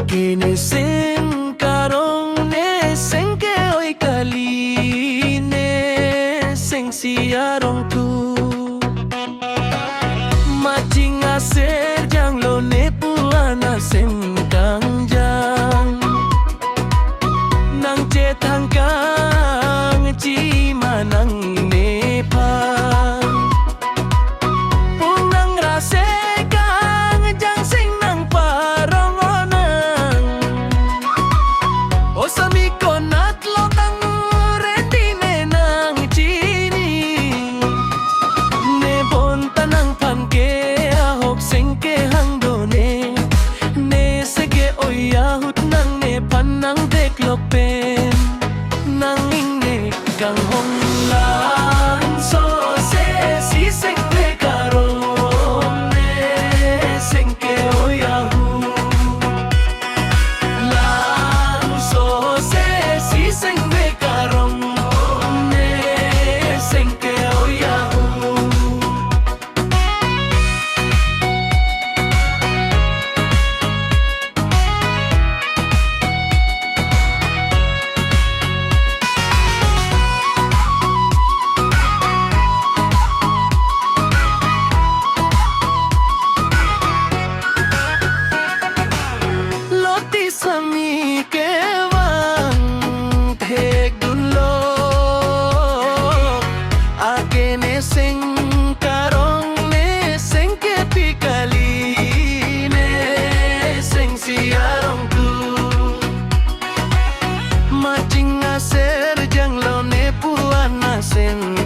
Akene sen karong ne sen ke oi kali ne sen siarong tu Macing aser jang lo ne puana sen kang jang Nang cetang kang ci manang ne pang Punang rase kang jang sing nang parong onang O sami konat lo kang rendi ne nang chini Ne bonta nang panke ahok sing ke hang do ne Ne sege oyahut nang ne panang deklok pen Nang ing ne kang hong lan so se si sing ne karong ne sing ke oyahu Lan so se si sing ne karong ne sing ke oyahu Loti sami ke wang thek dun lo Akene sing karong ne sing ke pikali ne sing siarong tu Macing aser jang lo ne puana sen